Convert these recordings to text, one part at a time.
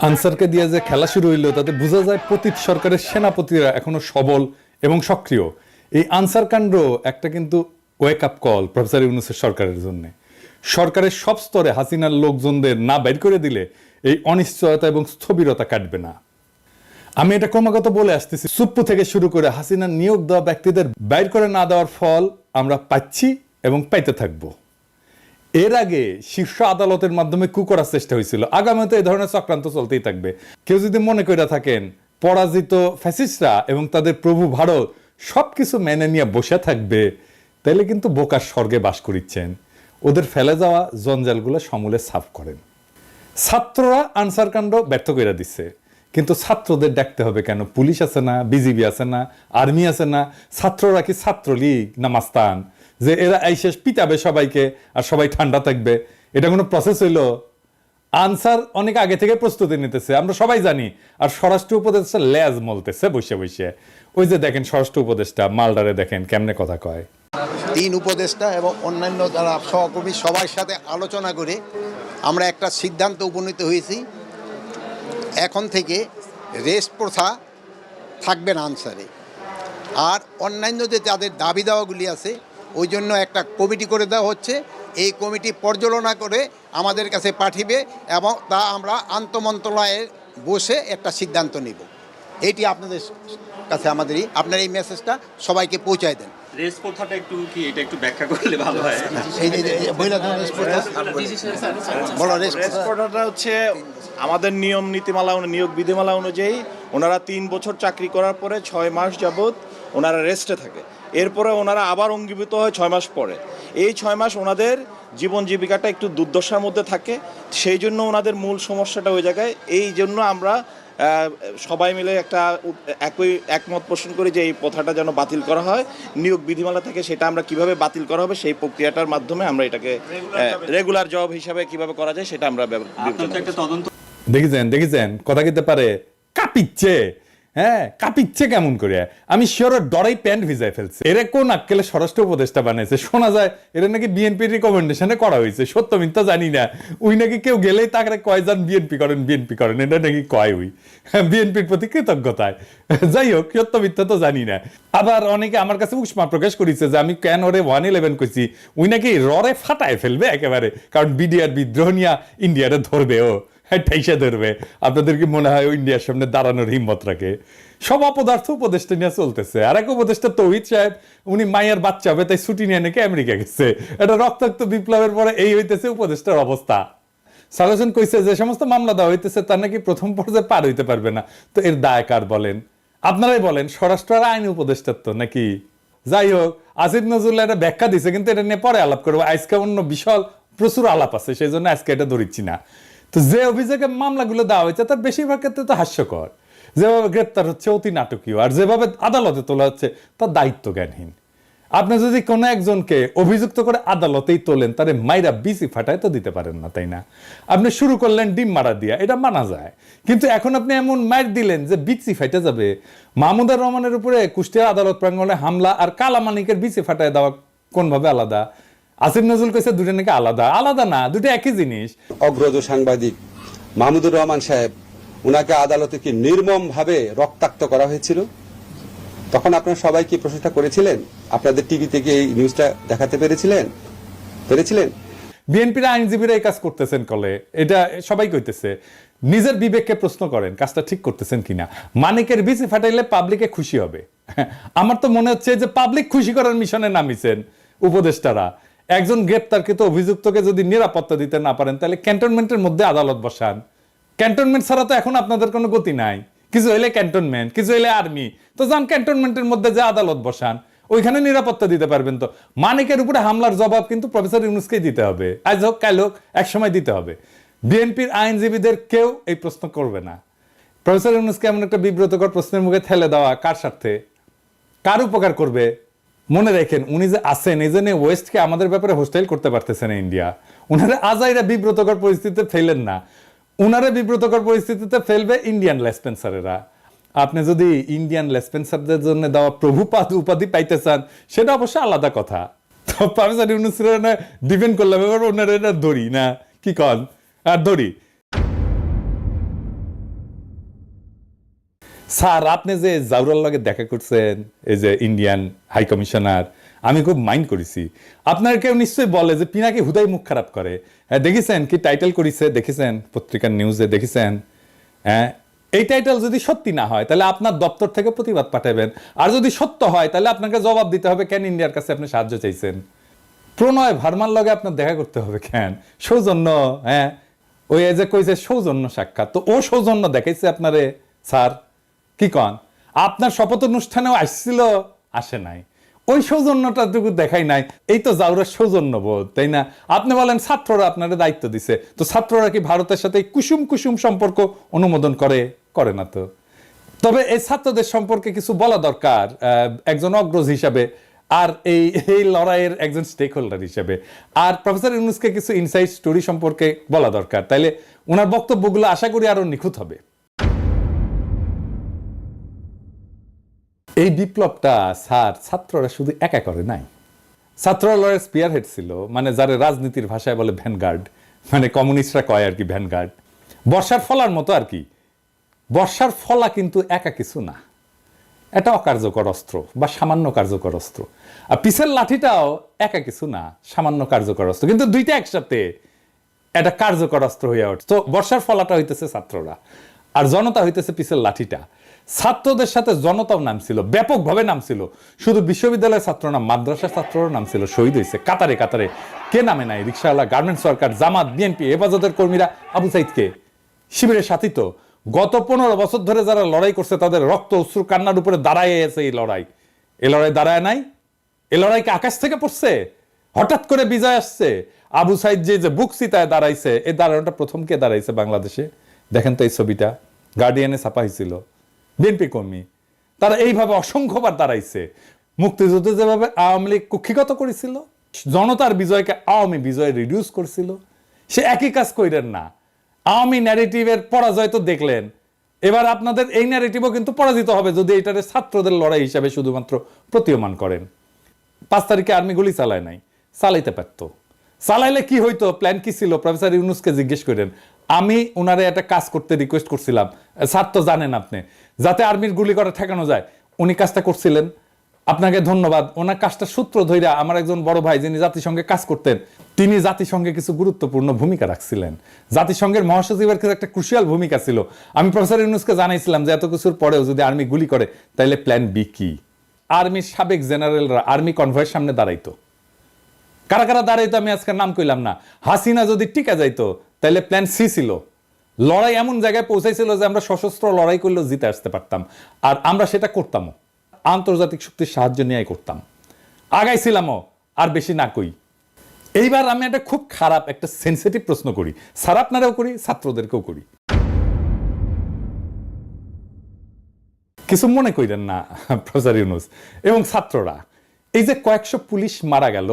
আনসারকে দিয়ে যে খেলা শুরু হইলো তাতে বোঝা যায় পতিত সরকারের সেনাপতিরা এখনো সবল এবং সক্রিয়। এই আনসার কাণ্ড একটা কিন্তু ওয়েক আপ কল প্রফেসর ইউনূসের সরকারের জন্য। সরকারের সব স্তরে হাসিনার লোকজনদের না বের করে দিলে এই অনিশ্চয়তা এবং স্থবিরতা কাটবে না। আমি এটা ক্রমাগত বলে আসতেছি, সুপ্পু থেকে শুরু করে হাসিনার নিয়োগ দেওয়া ব্যক্তিদের বাইর করে না দেওয়ার ফল আমরা পাচ্ছি এবং পাইতে থাকবো। এর আগে শীর্ষ আদালতের মাধ্যমে কু করার চেষ্টা হয়েছিল, আগামীতে এই ধরনের চক্রান্ত চলতেই থাকবে। কেউ যদি মনে করে থাকেন পরাজিত ফ্যাসিস্টরা এবং তাদের প্রভু ভারত সবকিছু মেনে নিয়ে বসে থাকবে, তাহলে কিন্তু বোকার স্বর্গে বাস করিচ্ছেন। ওদের ফেলে যাওয়া জঞ্জালগুলো সমূলে সাফ করেন। ছাত্ররা আনসার কাণ্ড ব্যর্থ করে দিচ্ছে, কিন্তু ছাত্রদের ডাকতে হবে কেন? পুলিশ আছে না, বিজিবি আছে না, আর্মি আছে না? ছাত্ররা কি ছাত্রলীগ না মাস্তান যে এরা এই শেষ পিটাবে সবাইকে আর সবাই ঠান্ডা থাকবে? এটা কোনো প্রসেস হইলো? আনসার অনেক আগে থেকে প্রস্তুতি নিতেছে, আমরা সবাই জানি। আর স্বরাষ্ট্র উপদেষ্টা লেজ মলতেছে বসে বসে। ওই যে দেখেন স্বরাষ্ট্র উপদেষ্টা মালদারে দেখেন কেমনে কথা কয়। 3 উপদেষ্টা এবং অন্যান্য যারা সহকর্মী সবার সাথে আলোচনা করে আমরা একটা সিদ্ধান্ত উপনীত হয়েছি, এখন থেকে রেস্ট প্রথা থাকবে না আনসারে। আর অন্যান্য যে তাদের দাবি দাওয়াগুলি আছে ওই জন্য একটা কমিটি করে দেওয়া হচ্ছে। এই কমিটি পর্যালোচনা করে আমাদের কাছে পাঠিয়ে এবং তা আমরা আন্তঃমন্ত্রণালয়ে বসে একটা সিদ্ধান্ত নিব। এইটি আপনাদের কাছে আপনার এই মেসেজটা সবাইকে পৌঁছায় দেন। রেস প্রথাটা এটা একটু ব্যাখ্যা করলে ভালো হয়। রেস প্রথাটা হচ্ছে আমাদের নিয়ম নীতিমালা নিয়োগ বিধিমালা অনুযায়ী ওনারা 3 বছর চাকরি করার পরে 6 মাস যাবত ওনারা রেস্টে থাকে। এরপরে ওনারা আবার অঙ্গীভূত হয় 6 মাস পরে। এই 6 মাস ওনাদের জীবন জীবিকাটা একটু দুর্দশার মধ্যে থাকে, সেই জন্য ওনাদের মূল সমস্যাটা ওই জায়গায়। এই জন্য আমরা সবাই মিলে একটা একমত পোষণ করি যে এই প্রথাটা যেন বাতিল করা হয়। নিয়োগ বিধিমালা থেকে সেটা আমরা কিভাবে বাতিল করা হবে সেই প্রক্রিয়াটার মাধ্যমে আমরা এটাকে রেগুলার জব হিসাবে কিভাবে করা যায় সেটা আমরা দেখেছেন কথা কিতে পারে কাঁপিচ্ছে। হ্যাঁ, কাঁপিচ্ছে কেমন করে? আমি শিওর ডরাই প্যান্ট ভিজাই ফেলছে। এরা কোন আক্কেলে স্বরাষ্ট্র উপদেষ্টা বানাইছে? শোনা যায় এরা নাকি বিএনপির রিকমেন্ডেশনে করা হয়েছে, সত্য মিথ্যা জানি না। ওই নাকি কেউ গেলেই তাকে কয় যান বিএনপি করেন, এটা নাকি কয় ওই বিএনপির প্রতি কৃতজ্ঞতায়। যাই হোক, সত্য মিথ্যা তো জানি না। আবার অনেকে আমার কাছে উষ্মা প্রকাশ করেছে যে আমি কেন ওরে 111 কইছি, ওই নাকি ররে ফাটায় ফেলবে একেবারে, কারণ বিডিআর বিদ্রোহ নিয়ে ইন্ডিয়ারে ধরবে, ও ঠাইসা ধরবে। আপনাদের কি মনে হয় ইন্ডিয়ার সামনে দাঁড়ানোর হিম্মত রাখে? সব অপদার্থ উপদেষ্টা নিয়ে চলতেছে। আর এক উপদেষ্টা তৌহিদ সাহেব, উনি মায়ের বাচ্চা হবে তাই ছুটি নিয়ে নাকি আমেরিকা গেছে। এটা রক্তাক্ত বিপ্লবের পরে এই হইতেছে উপদেষ্টার অবস্থা। সালেজন কইছে যে সমস্ত মামলা দেওয়া হইতেছে তার নাকি প্রথম পর্যায়ে পার হইতে পারবে না। তো এর দায় কার বলেন? আপনারাই বলেন। স্বরাষ্ট্র আর আইন উপদেষ্টার তো নাকি? যাই হোক, আসিফ নজরুল্লাহ এটা ব্যাখ্যা দিছে, কিন্তু এটা নিয়ে পরে আলাপ করবো। আজকে অন্য বিশাল প্রচুর আলাপ আছে, সেই জন্য আজকে এটা ধরিচ্ছি না। তো যে অভিযোগে মামলাগুলো দেওয়া হয়েছে তার বেশিরভাগ ক্ষেত্রে তো হাস্যকর। যেভাবে গ্রেপ্তার হচ্ছে অতি নাটকীয়, আর যেভাবে আদালতে তোলা হচ্ছে তার দায়িত্ব জ্ঞানহীন। আপনি যদি কোনো একজনকে অভিযুক্ত করে আদালতেই তোলেন, তারে মাইরা বিসি ফাটায় তো দিতে পারেন না, তাই না? আপনি শুরু করলেন ডিম মারা দিয়া, এটা মানা যায়। কিন্তু এখন আপনি এমন মার দিলেন যে বিসি ফাইটে যাবে। মাহমুদুর রহমানের উপরে কুষ্টিয়া আদালত প্রাঙ্গণে হামলা আর কালামানিকের বিসি ফাটায় দেওয়া কোনভাবে আলাদা? আসিফ নজরুল কইছে দুটো নাকি আলাদা না, দুটো একই জিনিস। অগ্রজ সাংবাদিক মাহমুদুর রহমান সাহেব, উনাকে আদালতে কি নির্মম ভাবে রক্তাক্ত করা হয়েছিল, তখন আপনারা সবাই কি প্রশংসা করেছিলেন? আপনাদের টিভিতে কি এই নিউজটা দেখাতে পেরেছিলেন? বিএনপির আইনজীবীরা এই কাজ করতেছেন কলে, এটা সবাই কইতেছে। নিজের বিবেককে প্রশ্ন করেন কাজটা ঠিক করতেছেন কিনা। মানিকের বিসি ফাটাইলে পাবলিকে খুশি হবে। আমার তো মনে হচ্ছে যে পাবলিক খুশি করার মিশনে নামিছেন উপদেষ্টারা। একজন গ্রেপ্তারকৃত অভিযুক্তকে যদি নিরাপত্তা দিতে না পারেন, তাহলে ক্যান্টনমেন্টের মধ্যে আদালত বসান। ক্যান্টনমেন্ট ছাড়া তো এখন আপনাদের কোনো গতি নাই। কিছু হইলে ক্যান্টনমেন্ট, কিছু হইলে আর্মি, তো যান ক্যান্টনমেন্টের মধ্যে যে আদালত বসান, ওইখানে নিরাপত্তা দিতে পারবেন। তো মানিকের উপরে হামলার জবাব কিন্তু প্রফেসর ইউনূসকেই দিতে হবে। আজ হোক কাল হোক, এক সময় দিতে হবে। বিএনপির আইনজীবীদের কেউ এই প্রশ্ন করবে না। প্রফেসর ইউনূসকে এমন একটা বিব্রতকর প্রশ্নের মুখে ঠেলে দেওয়া কার স্বার্থে, কার উপকার করবে? মনে রাখেন, উনি যে আছেন এই জন্য ওয়েস্টকে আমাদের ব্যাপারে হোস্টাইল করতে পারতেছে না ইন্ডিয়া। উনারা আজাইরা বিব্রতকর পরিস্থিতিতে ফেলেন না, উনারা বিব্রতকর পরিস্থিতিতে ফেলবে ইন্ডিয়ান লেসপেন্সারেরা। আপনি যদি ইন্ডিয়ান লেসপেন্সারদের জন্য দেওয়া প্রভুপাদ উপাধি পাইতে চান, সেটা অবশ্য আলাদা কথা। তো প্রফেসর ইউনূসের ডিপেন্ড করলাম, এবার ওনারা এটা ধরি না, কি কন আর ধরি। স্যার আপনি যে জাউরার লগে দেখা করছেন, এই যে ইন্ডিয়ান হাই কমিশনার, আমি খুব মাইন্ড করেছি। আপনার কেউ নিশ্চয়ই বলে যে পিনাকি হুদাই মুখ খারাপ করে। হ্যাঁ, দেখেছেন কি টাইটেল করেছে, দেখেছেন পত্রিকার নিউজে দেখেছেন? হ্যাঁ, এই টাইটেল যদি সত্যি না হয় তাহলে আপনার দপ্তর থেকে প্রতিবাদ পাঠাবেন, আর যদি সত্য হয় তাহলে আপনাকে জবাব দিতে হবে কেন ইন্ডিয়ার কাছে আপনি সাহায্য চাইছেন। প্রণয় ভার্মার লগে আপনার দেখা করতে হবে কেন? সৌজন্য, হ্যাঁ, ওই যে কইছে সৌজন্য সাক্ষাৎ, তো ও সৌজন্য দেখাইছে আপনারে স্যার? কি কন? আপনার শপথ অনুষ্ঠানেও আসছিল, আসে নাই, ওই সৌজন্যটাটুকু দেখাই নাই। এই তো জাউরের সৌজন্য বোধ, তাই না? আপনি বলেন ছাত্ররা আপনারা দায়িত্ব দিছে, তো ছাত্ররা কি ভারতের সাথে কুসুম কুসুম সম্পর্ক অনুমোদন করে? করে না তো। তবে এই ছাত্রদের সম্পর্কে কিছু বলা দরকার একজন অগ্রজ হিসাবে, আর এই লড়াইয়ের একজন স্টেক হোল্ডার হিসেবে। আর প্রফেসর ইউনূসকে কিছু ইনসাইড স্টোরি সম্পর্কে বলা দরকার, তাইলে ওনার বক্তব্যগুলো আশা করি আরো নিখুঁত হবে। এই বিপ্লবটা স্যার ছাত্ররা শুধু একা করে নাই। ছাত্ররা লড়াইয়ের স্পিয়ার হেড ছিল, মানে যারা রাজনীতির ভাষায় বলে ভ্যানগার্ড, মানে কমিউনিস্টরা কয় আর কি ভ্যানগার্ড, বর্ষার ফলার মতো আর কি। বর্ষার ফলা কিন্তু একা কিছু না, এটা অকার্যকর অস্ত্র বা সামান্য কার্যকর অস্ত্র। আর পিসের লাঠিটাও একা কিছু না, সামান্য কার্যকর অস্ত্র, কিন্তু দুইটা একসাথে এটা কার্যকর অস্ত্র হইয়া ওঠে। তো বর্ষার ফলাটা হইতেছে ছাত্ররা, আর জনতা হইতেছে পিসের লাঠিটা। ছাত্রদের সাথে জনতাও নামছিল, ব্যাপকভাবে নামছিল। শুধু বিশ্ববিদ্যালয়ের ছাত্র না, মাদ্রাসার ছাত্ররা নামছিল, শহীদ হয়েছে কাতারে কাতারে। কে নামে নাই? রিকশাওয়ালা, গার্মেন্টস ওয়ার্কার, জামাত, বিএনপি, হেফাজতের কর্মীরা, আবু সাইদকে শিবিরের সাথী। তো গত 15 বছর ধরে যারা লড়াই করছে তাদের রক্ত অশ্রু কান্নার উপরে দাঁড়ায় আছে এই লড়াই। এই লড়াই দাঁড়ায় নাই? এই লড়াইকে আকাশ থেকে পড়ছে? হঠাৎ করে বিজয় আসছে? আবু সাইদ যে বুক চিতায় দাঁড়াইছে, এই দাঁড়ানোটা প্রথম কে দাঁড়াইছে বাংলাদেশে? দেখেন তো এই ছবিটা, গার্ডিয়ানে ছাপা হয়েছিল, বিএনপি কর্মী। তারা এইভাবে অসংখ্যবার দাঁড়াইছে। মুক্তিযুদ্ধে যেভাবে আওয়ামী লীগ কুক্ষিগত করেছিল, জনতার বিজয়কে আওয়ামী বিজয় রিডিউস করছিল, সে একই কাজ কইরেন না। আওয়ামী ন্যারেটিভের পরাজয় তো দেখলেন, এবার আপনাদের এই ন্যারেটিভও কিন্তু পরাজিত হবে যদি এটারে ছাত্রদের লড়াই হিসাবে শুধুমাত্র প্রতীয়মান করেন। 5 তারিখে আর্মি গুলি চালায় নাই, চালাইতে পারত। চালাইলে কি হইতো? প্ল্যান কি ছিল? প্রফেসর ইউনূসকে জিজ্ঞেস করেন। আমি ওনারে একটা কাজ করতে রিকোয়েস্ট করছিলাম, স্যার তো জানেন আপনি, যাতে আর্মির গুলি করা ঠেকানো যায়। উনি কাজটা করছিলেন, আপনাকে ধন্যবাদ। ওনার কাজটা সূত্র ধইরা আমার একজন বড় ভাই যিনি জাতিসংঘে কাজ করতেন, তিনি জাতিসংঘে কিছু গুরুত্বপূর্ণ ভূমিকা রাখছিলেন। জাতিসংঘের মহাসচিবের কিছু একটা ক্রুশিয়াল ভূমিকা ছিল। আমি প্রফেসর ইউনূসকে জানাইছিলাম যে এত কিছুর পরেও যদি আর্মি গুলি করে তাহলে প্ল্যান বি কি? আর্মির সাবেক জেনারেলরা আর্মি কনভয়ের সামনে দাঁড়াইতো। কারা কারা দাঁড়াইতো আমি আজকে নাম কইলাম না। হাসিনা যদি টিকা যাইতো তাহলে প্ল্যান সি ছিল। লড়াই এমন জায়গায় পৌঁছাইছিল যে আমরা সশস্ত্র লড়াই করলেও জিতে আসতে পারতাম, আর আমরা সেটা করতামও, আন্তর্জাতিক শক্তির সাহায্য নিয়ে করতাম, আগাইছিলামও। আর বেশি না কই। এইবার আমি একটা খুব খারাপ একটা সেন্সিটিভ প্রশ্ন করি, স্যার আপনারাও করি, ছাত্রদেরকেও করি, কিছু মনে কইরেন না প্রফেসর ইউনূস এবং ছাত্ররা। এই যে কয়েকশো পুলিশ মারা গেল,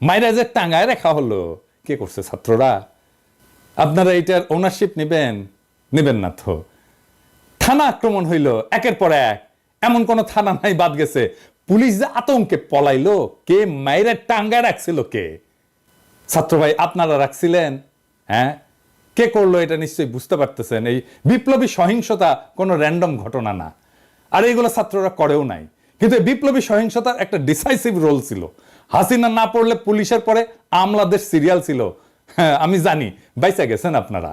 মাইরা যে টাঙ্গায় রাখা হলো, কে করছে? ছাত্ররা। আপনারা এইটার ওনারশিপ নেবেন? নেবেন না তো। থানা আক্রমণ হইল একের পর এক, এমন কোন থানা নাই বাদ গেছে। পুলিশ যে আতঙ্কে পলাইলো, কে মাইরা টাঙ্গায় রাখছিল? কে? ছাত্র ভাই আপনারা রাখছিলেন? হ্যাঁ, কে করলো এটা নিশ্চয়ই বুঝতে পারতেছেন। এই বিপ্লবী সহিংসতা কোনো র্যান্ডম ঘটনা না, আর এইগুলো ছাত্ররা করেও নাই। কিন্তু বিপ্লবী সহিংসতার একটা ডিসাইসিভ রোল ছিল। হাসিনা না পড়লে পুলিশের পরে আমলাদের সিরিয়াল ছিল। হ্যাঁ, আমি জানি বাইচা গেছেন আপনারা।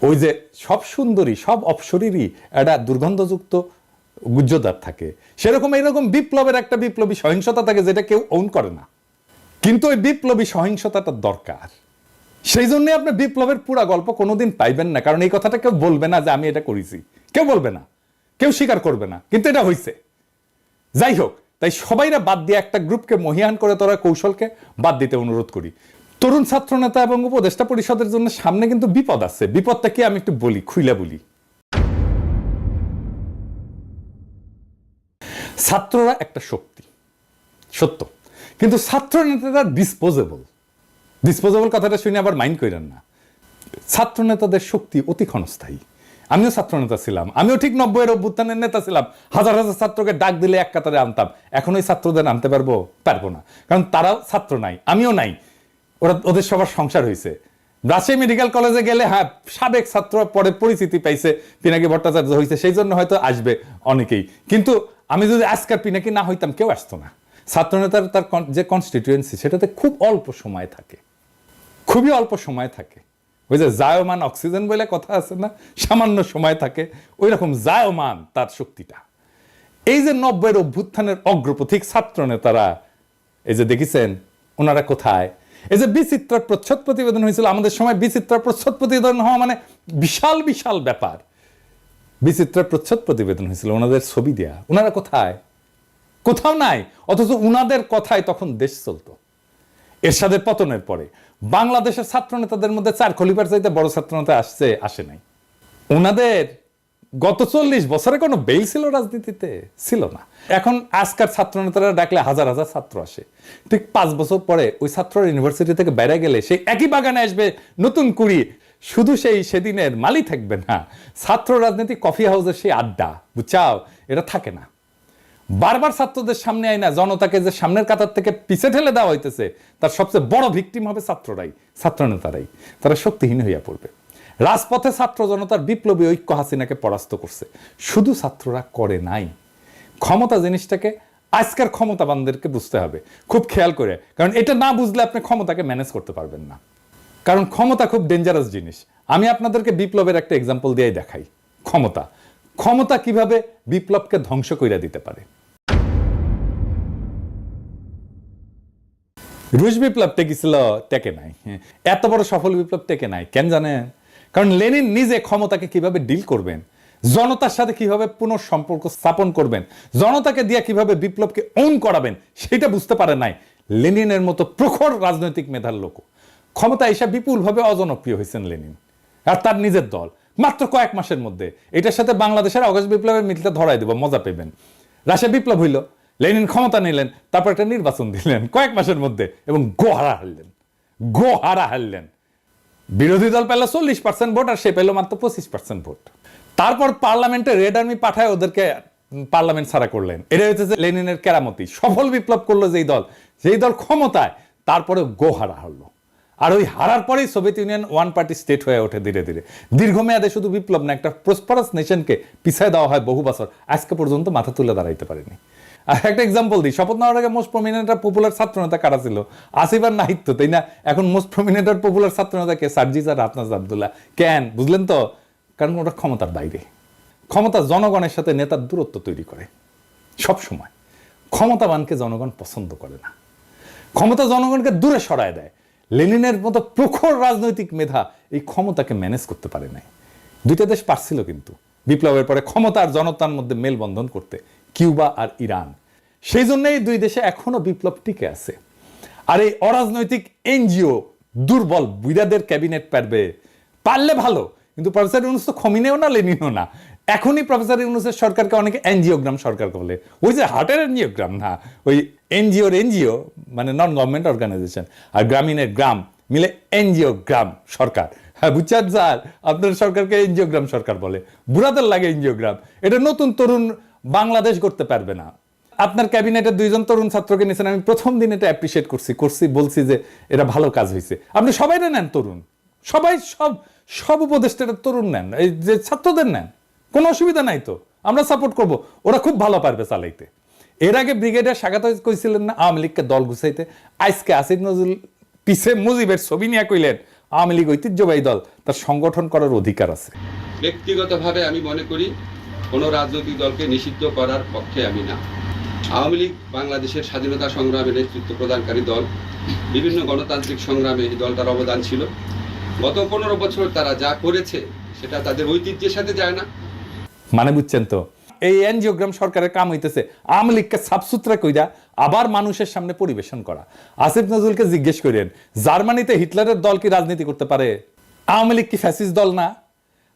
ওই যে সব সুন্দরী, সব অপসরীরই একটা দুর্গন্ধযুক্ত গুজ্জদার থাকে, সেরকম এইরকম বিপ্লবের একটা বিপ্লবী সহিংসতা থাকে যেটা কেউ ওন করে না। কিন্তু ওই বিপ্লবী সহিংসতাটা দরকার। সেই জন্য আপনি বিপ্লবের পুরা গল্প কোনোদিন পাইবেন না, কারণ এই কথাটা কেউ বলবে না যে আমি এটা করেছি, কেউ বলবে না, কেউ স্বীকার করবে না, কিন্তু এটা হয়েছে। যাই হোক, তাই সবাইরা বাদ দিয়ে একটা গ্রুপকে মহিয়ান করে তোরা কৌশলকে বাদ দিতে অনুরোধ করি। তরুণ ছাত্র নেতা এবং উপদেষ্টা পরিষদের জন্য সামনে কিন্তু বিপদ আছে। বিপদটা কি আমি একটু বলি, খুইলা বলি। ছাত্ররা একটা শক্তি, সত্য, কিন্তু ছাত্র নেতারা ডিসপোজেবল। ডিসপোজেবল কথাটা শুনে আবার মাইন্ড করেন না। ছাত্র নেতাদের শক্তি অতি ক্ষণস্থায়ী। আমিও ছাত্র নেতা ছিলাম, আমিও ঠিক 90-এর অভ্যুত্থানের নেতা ছিলাম। হাজার হাজার ছাত্রকে ডাক দিলে এক কাতারে আনতাম। এখন ওই ছাত্রদের আনতে পারবো? পারবো না, কারণ তারাও ছাত্র নাই, আমিও নাই। ওদের সবার সংসার হয়েছে, রাজশাহী মেডিকেল কলেজে গেলে হ্যাঁ সাবেক ছাত্র পরে পরিচিতি পাইছে, পিনাকি ভট্টাচার্য হয়েছে, সেই জন্য হয়তো আসবে অনেকেই। কিন্তু আমি যদি আজকার পিনাকি না হইতাম কেউ আসতো না। ছাত্রনেতার তার যে কনস্টিটিউয়েন্সি সেটাতে খুব অল্প সময় থাকে, খুবই অল্প সময় থাকে। ওই যে জায়মান অক্সিজেন বলে কথা আছে না, সামান্য সময় থাকে, ওই রকম জায়মান তার শক্তিটা। এই যে 90-এর অভ্যুত্থানের অগ্রপথিক ছাত্র নেতারা, এই যে দেখেছেন ওনারা কোথায়। এই যে বিচিত্রার প্রচ্ছদ প্রতিবেদন হয়েছিল আমাদের সময়, বিচিত্রার প্রচ্ছদ প্রতিবেদন হওয়া মানে বিশাল বিশাল ব্যাপার। বিচিত্রার প্রচ্ছদ প্রতিবেদন হয়েছিল, ওনাদের ছবি দেয়া, ওনারা কোথায়? কোথাও নাই। অথচ উনাদের কথায় তখন দেশ চলতো। এরশাদের পতনের পরে বাংলাদেশের ছাত্র নেতাদের মধ্যে 4 খলিফার চাইতে বড় ছাত্র নেতা আসে নাই। ওনাদের গত 40 বছরে কোনো বেল ছিল রাজনীতিতে? ছিল না। এখন আজকার ছাত্র নেতারা ডাকলে হাজার হাজার ছাত্র আসে। ঠিক 5 বছর পরে ওই ছাত্র ইউনিভার্সিটি থেকে বাইরে গেলে সেই একই বাগানে আসবে নতুন কুড়ি। শুধু সেদিনের মালি থাকবে না, ছাত্র রাজনীতি কফি হাউসের সেই আড্ডা, বুঝছাও, এটা থাকে না। বারবার ছাত্রদের সামনে আয় না, জনতাকে যে সামনের কাতার থেকে পিছে ঠেলে দেওয়া হইতেছে, তার সবচেয়ে বড় ভিকটিম হবে ছাত্ররাই, ছাত্র নেতারাই। তারা শক্তিহীন হইয়া পড়বে। রাজপথে ছাত্র জনতার বিপ্লবী ঐক্য হাসিনাকে পরাস্ত করছে, শুধু ছাত্ররা করে নাই। ক্ষমতা জিনিসটাকে আজকের ক্ষমতাবানদেরকে বুঝতে হবে খুব খেয়াল করে, কারণ এটা না বুঝলে আপনি ক্ষমতাকে ম্যানেজ করতে পারবেন না। কারণ ক্ষমতা খুব ডেঞ্জারাস জিনিস। আমি আপনাদেরকে বিপ্লবের একটা এক্সাম্পল দিয়ে দেখাই। ক্ষমতা কিভাবে বিপ্লবকে ধ্বংস করে দিতে পারে। রুশ বিপ্লব টেকেছিল? টেকে নাই। এত বড় সফল বিপ্লব টেকে নাই। কেন জানেন? কারণ লেনিন নিজে ক্ষমতাকে কিভাবে ডিল করবেন, জনতার সাথে কিভাবে পুনঃসম্পর্ক স্থাপন করবেন, জনতাকে দিয়ে কিভাবে বিপ্লবকে ওন করাবেন, সেটা বুঝতে পারে নাই লেনিনের মতো প্রখর রাজনৈতিক মেধার লোক। ক্ষমতা এসে বিপুলভাবে অজনপ্রিয় হয়েছেন লেনিন আর তার নিজের দল মাত্র কয়েক মাসের মধ্যে। এটার সাথে বাংলাদেশের অগস্ট বিপ্লবের মিলটা ধরাই দেব, মজা পেবেন। রাশিয়া বিপ্লব হইল, লেনিন ক্ষমতা নিলেন, তারপর একটা নির্বাচন দিলেন কয়েক মাসের মধ্যে এবং গোহারা হারলেন। বিরোধী দল পেল 40% ভোট আর সে পেল মাত্র 25% ভোট। তারপর পার্লামেন্টে রেড আর্মি পাঠায় ওদেরকে পার্লামেন্ট ছাড়া করলেন। এটা হচ্ছে লেনিনের কেরামতি। সফল বিপ্লব করলো যেই দল ক্ষমতায়, তারপরে গোহারা হারলো। আর ওই হারার পরেই Soviet union one party state হয়ে ওঠে ধীরে ধীরে। দীর্ঘমেয়াদে শুধু বিপ্লব না, একটা প্রসপারাস নেশনকে পিছিয়ে দেওয়া হয় বহু বছর, আজকে পর্যন্ত মাথা তুলে দাঁড়াইতে পারেনি। আর একটা এক্সাম্পল দিই, শপথ নেওয়ার আগে মোস্ট প্রমিনেন্ট আর পপুলার ছাত্র নেতা কারা ছিল? আসিফ আর নাহিদ তো, তাই না? এখন মোস্ট প্রমিনেন্ট আর পপুলার ছাত্র নেতা কে? সার্জিস আর হাফনাজ আব্দুল্লাহ। কেন বুঝলেন তো? কারণ ওটা ক্ষমতার বাইরে। ক্ষমতা জনগণের সাথে নেতার দূরত্ব তৈরি করে সব সময়। ক্ষমতাবানকে জনগণ পছন্দ করে না, ক্ষমতা জনগণকে দূরে সরায় দেয়। লেনিনের মতো প্রখর রাজনৈতিক মেধা এই ক্ষমতাকে ম্যানেজ করতে পারে নাই। দুইটা দেশ পারছিল কিন্তু বিপ্লবের পরে ক্ষমতা আর জনতার মধ্যে মেলবন্ধন করতে, কিউবা আর ইরান। সেই জন্যই দুই দেশে এখনো বিপ্লব টিকে আছে। আর এই অরাজনৈতিক এনজিও দুর্বল বুইরাদের ক্যাবিনেট পারলে ভালো, কিন্তু প্রফেসর ইউনূস তো খমিনেও না লেনিনও না। এখনই প্রফেসর ইউনূসের সরকারকে অনেকে এনজিওগ্রাম সরকার বলে। ওই যে হার্টের এনজিওগ্রাম না, ওই এনজিও মানে নন গভর্নমেন্ট অর্গানাইজেশন, আর গ্রামীণের গ্রাম মিলে এনজিওগ্রাম সরকার। হ্যাঁ বুঝছেন স্যার, আপনার সরকারকে এনজিওগ্রাম সরকার বলে। বুড়াদের লাগে এনজিওগ্রাম। এটা নতুন তরুণ বাংলাদেশ করতে পারবে না। আপনার ক্যাবিনেটের 2জন তরুণ ছাত্রকে নিয়েছেন, আমি প্রথম দিন এটা অ্যাপ্রিসিয়েট করছি বলছি যে এটা ভালো কাজ হয়েছে। আপনি সবাই নেন তরুণ, সবাই সব উপদেষ্টারা তরুণ নেন, এই যে ছাত্রদের নেন, কোনো অসুবিধা নাই তো, আমরা সাপোর্ট করব। ওরা খুব ভালো পারবে চালাইতে। এর আগে ব্রিগেডিয়ার স্বাগত কইছিলেন না আওয়ামী লীগকে দল গুছাইতে, আজকে আসিফ নজরুল পিছে মুজিবের ছবি নিয়ে কইলেন আওয়ামী লীগ ঐতিহ্যবাহী দল, তার সংগঠন করার অধিকার আছে। ব্যক্তিগতভাবে আমি মনে করি কোনো রাজনৈতিক দলকে নিষিদ্ধ করার পক্ষে আমি না। আওয়ামী লীগ বাংলাদেশের স্বাধীনতা সংগ্রামে নেতৃত্ব প্রদানকারী দল। বিভিন্ন গণতান্ত্রিক সংগ্রামে এই দলটার অবদান ছিল। গত 15 বছর তারা যা করেছে সেটা তাদের ঐতিহ্যের সাথে যায় না। মানে বুঝছেন তো, এই এনজিওগ্রাম সরকারের কাম হইতেছে আওয়ামী লীগকে সাফসুতরা কইরা আবার মানুষের সামনে পরিবেশন করা। আসিফ নজরুলকে জিজ্ঞেস করেন, জার্মানিতে হিটলারের দল কি রাজনীতি করতে পারে? আওয়ামী লীগ কি ফ্যাসিস্ট দল না?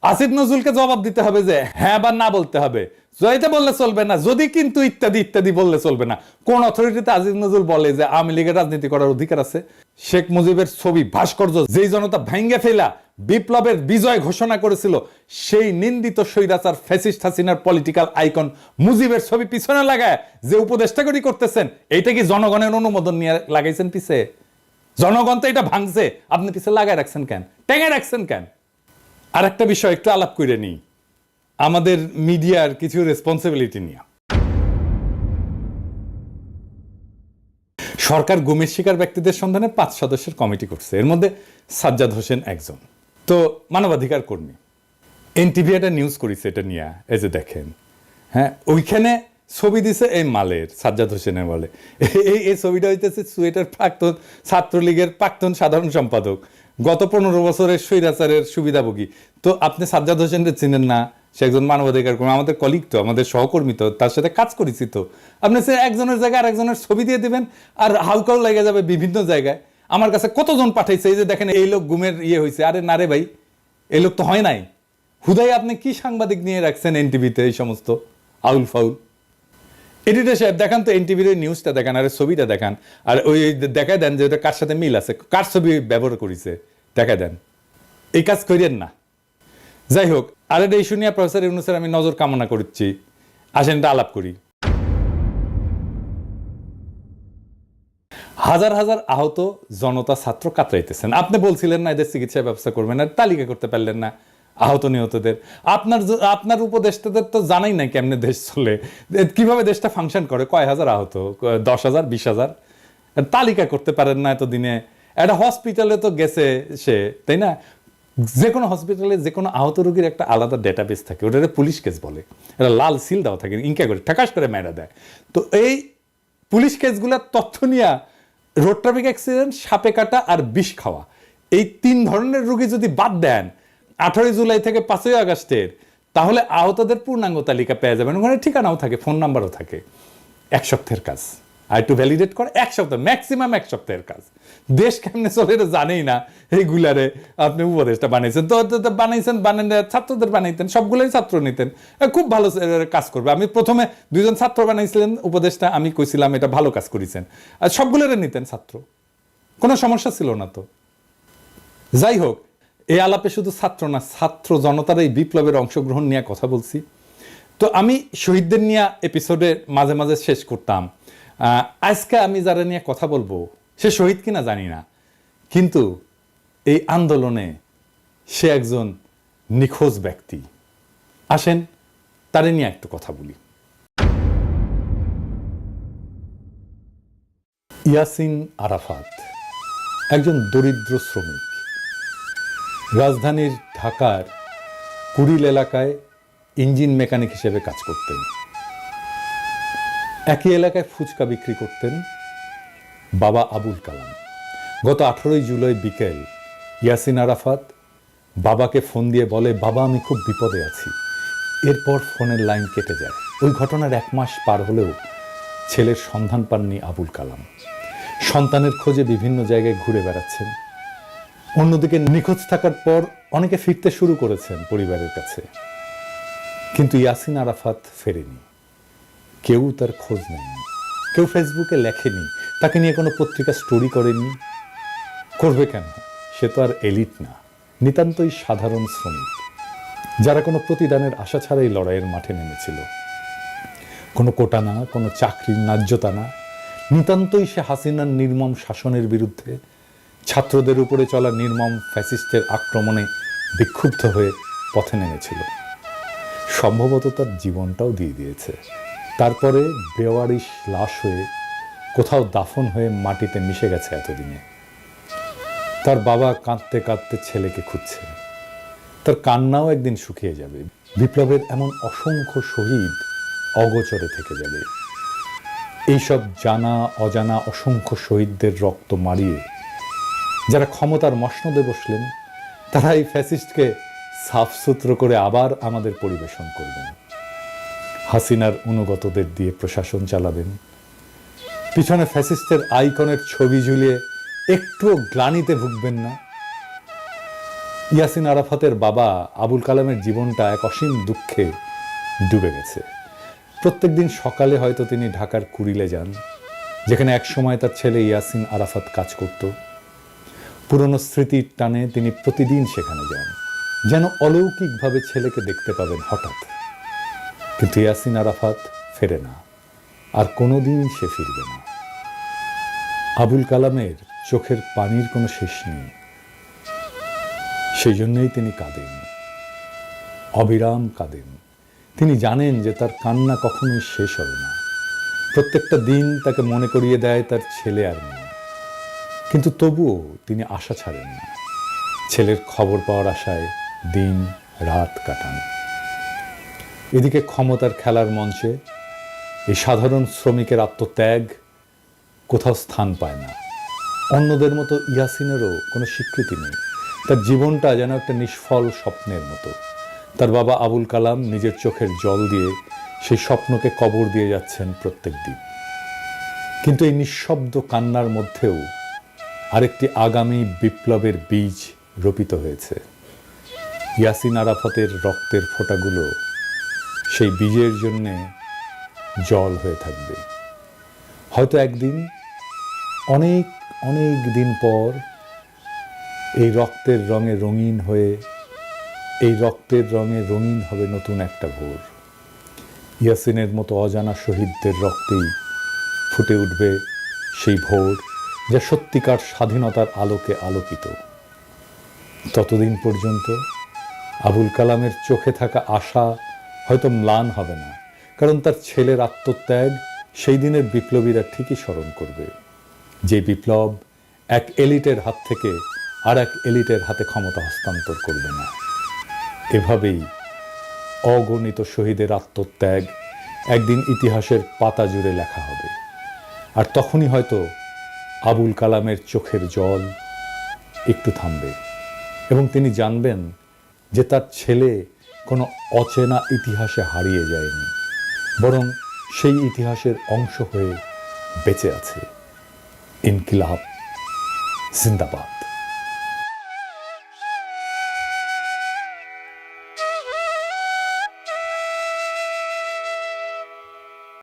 আসিফ নজরুলকে জবাব দিতে হবে যে হ্যাঁ বা না বলতে হবে। জয়তে বললে চলবে না, যদি কিন্তু ইত্যাদি ইত্যাদি বললে চলবে না। কোন অথরিটিতে আসিফ নজরুল বলে যে আওয়ামী লীগের রাজনীতি করার অধিকার আছে? শেখ মুজিবের ছবি ভাস্কর্য যেই জনতা ভাঙ্গে ফেলা বিপ্লবের বিজয় ঘোষণা করেছিল, সেই নিন্দিত স্বৈরাচার ফ্যাসিস্ট হাসিনার পলিটিক্যাল আইকন মুজিবের ছবি পিছনে লাগায় যে উপদেষ্টাগরি করতেছেন, এইটা কি জনগণের অনুমোদন নিয়ে লাগাইছেন পিছে? জনগণ তো এটা ভাঙছে, আপনি পিছে লাগায় রাখছেন কেন? টেঙে রাখছেন কেন? আর একটা বিষয় একটু আলাপ করে নিই, আমাদের মিডিয়ার কিছু রেসপন্সিবিলিটি নিয়ে। সরকার গুমের শিকার ব্যক্তিদের সন্ধানে 5 সদস্যের কমিটি করছে, এর মধ্যে সাজ্জাদ হোসেন একজন। তো মানবাধিকার কর্মী, এনটিভি একটা নিউজ করেছে এটা নিয়ে, এই যে দেখেন, হ্যাঁ, ওইখানে ছবি দিছে এই মালের, সাজ্জাদ হোসেনের বলে। এই ছবিটা হইতেছে সুয়েটের প্রাক্তন ছাত্রলীগের প্রাক্তন সাধারণ সম্পাদক, গত 15 বছরের স্বৈরাচারের সুবিধাভোগী। তো আপনি সাজ্জাদ হোসেনকে চিনেন না? সে একজন মানবাধিকার কর্মী, আমাদের কলিগ তো, আমাদের সহকর্মী তো, তার সাথে কাজ করেছি তো। আপনি সে একজনের জায়গায় আরেকজনের ছবি দিয়ে দিবেন আর হাউকাও লেগে যাবে বিভিন্ন জায়গায়। আমার কাছে কতজন পাঠাইছে, এই যে দেখেন এই লোক গুমের হয়েছে। আরে না রে ভাই, এই লোক তো হয় নাই। হুদাই আপনি কি সাংবাদিক নিয়ে রাখছেন এনটিভিতে এই সমস্ত আউল ফাউল? এডিটর সাহেব দেখান তো এনটিভির নিউজটা দেখান, আর ছবিটা দেখান, আর ওই দেখা দেন যে ওটা কার সাথে মিল আছে, কার ছবি ব্যবহার করেছে দেখা দেন। এই কাজ করিয়েন না। যাই হোক, আর এটা ইস্যু নিয়ে প্রফেসর ইউনূসের আমি নজর কামনা করছি। আসেন এটা আলাপ করি। হাজার হাজার আহত জনতা ছাত্র কাতরাইতেছেন। আপনি বলছিলেন না এদের চিকিৎসা ব্যবস্থা করবেন, আর তালিকা করতে পারলেন না আহত নিহতদের। আপনার উপদেষ্টাদের তো জানাই নাই কেমনে দেশ চলে, কিভাবে দেশটা ফাংশন করে, কয় হাজার আহত, 10,000 20,000, তালিকা করতে পারেন না এতদিনে। একটা হসপিটালে তো গেছে সে, তাই না? যে কোনো হসপিটালে যে কোনো আহত রোগীর একটা আলাদা ডেটাবেস থাকে, ওটা পুলিশ কেস বলে, এটা লাল সিল দেওয়া থাকে, ইনকা করে ঠাকাস করে মেরা দেয়। তো এই পুলিশ কেসগুলোর তথ্য নিয়ে রোড ট্রাফিক অ্যাক্সিডেন্ট, সাপে কাটা আর বিষ খাওয়া, এই 3 ধরনের রোগী যদি বাদ দেন 18 জুলাই থেকে 5 আগস্টের, তাহলে আহতদের পূর্ণাঙ্গ তালিকা পেয়ে যাবেন। ওখানে ঠিকানাও থাকে, ফোন নাম্বারও থাকে। 1 সপ্তাহের কাজ, আর একটু ভ্যালিডেট করে 1 সপ্তাহ, ম্যাক্সিমাম 1 সপ্তাহের কাজ। দেশ কেমনে চলে এটা জানেই না, এইগুলারে আপনি উপদেশটা বানাইছেন তো বানাইছেন, বানান ছাত্রদের বানাইতেন, সবগুলোই ছাত্র নিতেন, খুব ভালো কাজ করবে। আমি প্রথমে 2 জন ছাত্র বানাইছিলেন উপদেশটা, আমি কইছিলাম এটা ভালো কাজ করেছেন, আর সবগুলোরে নিতেন ছাত্র, কোনো সমস্যা ছিল না তো। যাই হোক, এই আলাপে শুধু ছাত্র না, ছাত্র জনতার এই বিপ্লবের অংশগ্রহণ নিয়ে কথা বলছি। তো আমি শহীদদের নিয়ে এপিসোডে মাঝে মাঝে শেষ করতাম। আজকে আমি যারা নিয়ে কথা বলবো সে শহীদ কিনা জানি না, কিন্তু এই আন্দোলনে সে একজন নিখোঁজ ব্যক্তি। আসেন তারে নিয়ে একটু কথা বলি। ইয়াসিন আরাফাত একজন দরিদ্র শ্রমিক, রাজধানীর ঢাকার কুড়িল এলাকায় ইঞ্জিন মেকানিক হিসেবে কাজ করতেন। একই এলাকায় ফুচকা বিক্রি করতেন বাবা আবুল কালাম। গত 18 জুলাই বিকেল ইয়াসিন আরাফাত বাবাকে ফোন দিয়ে বলে, বাবা আমি খুব বিপদে আছি। এরপর ফোনের লাইন কেটে যায়। ওই ঘটনার 1 মাস পার হলেও ছেলের সন্ধান পাননি আবুল কালাম। সন্তানের খোঁজে বিভিন্ন জায়গায় ঘুরে বেড়াচ্ছেন। অন্যদিকে নিখোঁজ থাকার পর অনেকে ফিরতে শুরু করেছেন পরিবারের কাছে, কিন্তু ইয়াসিন আরাফাত ফেরেনি। কেউ তার খোঁজ নেয়নি, কেউ ফেসবুকে লেখেনি, তাকে নিয়ে কোনো পত্রিকা স্টোরি করেনি। করবে কেন? সে তো আর এলিট না, নিতান্তই সাধারণ শ্রমিক, যারা কোনো প্রতিদানের আশা ছাড়াই লড়াইয়ের মাঠে নেমেছিল। কোনো কোটা না, কোনো চাকরির ন্যায্যতা না, নিতান্তই সে হাসিনার নির্মম শাসনের বিরুদ্ধে, ছাত্রদের উপরে চলা নির্মম ফ্যাসিস্টের আক্রমণে বিক্ষুব্ধ হয়ে পথে নেমেছিল। সম্ভবত তার জীবনটাও দিয়ে দিয়েছে। তারপরে বেওয়ারিশ লাশ হয়ে কোথাও দাফন হয়ে মাটিতে মিশে গেছে এতদিনে। তার বাবা কাঁদতে কাঁদতে ছেলেকে খুঁজছে। তার কান্নাও একদিন শুকিয়ে যাবে। বিপ্লবের এমন অসংখ্য শহীদ অগোচরে থেকে যাবে। এইসব জানা অজানা অসংখ্য শহীদদের রক্ত মারিয়ে যারা ক্ষমতার মসনদে বসলেন, তারা এই ফ্যাসিস্টকে সাফসুতরো করে আবার আমাদের পরিবেশন করবেন। হাসিনার অনুগতদের দিয়ে প্রশাসন চালাবেন। পিছনে ফ্যাসিস্টের আইকনের ছবি ঝুলিয়ে একটুও গ্লানিতে ভুগবেন না। ইয়াসিন আরাফাতের বাবা আবুল কালামের জীবনটা এক অসীম দুঃখে ডুবে গেছে। প্রত্যেকদিন সকালে হয়তো তিনি ঢাকার কুড়িলে যান, যেখানে একসময় তার ছেলে ইয়াসিন আরাফাত কাজ করত। পুরনো স্মৃতির টানে তিনি প্রতিদিন সেখানে যান, যেন অলৌকিকভাবে ছেলেকে দেখতে পাবেন হঠাৎ। কিন্তু ইয়াসিন আরাফাত ফেরে না, আর কোনোদিন সে ফিরবে না। আবুল কালামের চোখের পানির কোনো শেষ নেই। সেই জন্যই তিনি কাঁদেন, অবিরাম কাঁদেন। তিনি জানেন যে তার কান্না কখনোই শেষ হবে না। প্রত্যেকটা দিন তাকে মনে করিয়ে দেয় তার ছেলে আর নেই, কিন্তু তবুও তিনি আশা ছাড়েন না। ছেলের খবর পাওয়ার আশায় দিন রাত কাটান। এদিকে ক্ষমতার খেলার মঞ্চে এই সাধারণ শ্রমিকের আত্মত্যাগ কোথাও স্থান পায় না। অন্যদের মতো ইয়াসিনেরও কোনো স্বীকৃতি নেই। তার জীবনটা যেন একটা নিষ্ফল স্বপ্নের মতো। তার বাবা আবুল কালাম নিজের চোখের জল দিয়ে সেই স্বপ্নকে কবর দিয়ে যাচ্ছেন প্রত্যেক দিন। কিন্তু এই নিঃশব্দ কান্নার মধ্যেও আরেকটি আগামী বিপ্লবের বীজ রোপিত হয়েছে। ইয়াসিন আরাফাতের রক্তের ফোঁটাগুলো সেই বীজের জন্যে জল হয়ে থাকবে। হয়তো একদিন, অনেক অনেক দিন পর, এই রক্তের রঙে রঙিন হয়ে, এই রক্তের রঙে রঙিন হবে নতুন একটা ভোর। ইয়াসিনের মতো অজানা শহীদদের রক্তেই ফুটে উঠবে সেই ভোর, যা সত্যিকার স্বাধীনতার আলোকে আলোকিত। ততদিন পর্যন্ত আবুল কালামের চোখে থাকা আশা হয়তো ম্লান হবে না, কারণ তার ছেলের আত্মত্যাগ সেই দিনের বিপ্লবীরা ঠিকই স্মরণ করবে, যে বিপ্লব এক এলিটের হাত থেকে আর এক এলিটের হাতে ক্ষমতা হস্তান্তর করবে না। এভাবেই অগণিত শহীদের আত্মত্যাগ একদিন ইতিহাসের পাতা জুড়ে লেখা হবে। আর তখনই হয়তো আবুল কালামের চোখের জল একটু থামবে এবং তিনি জানবেন যে তার ছেলে কোনো অচেনা ইতিহাসে হারিয়ে যায়নি, বরং সেই ইতিহাসের অংশ হয়ে বেঁচে আছে। ইনকিলাব জিন্দাবাদ।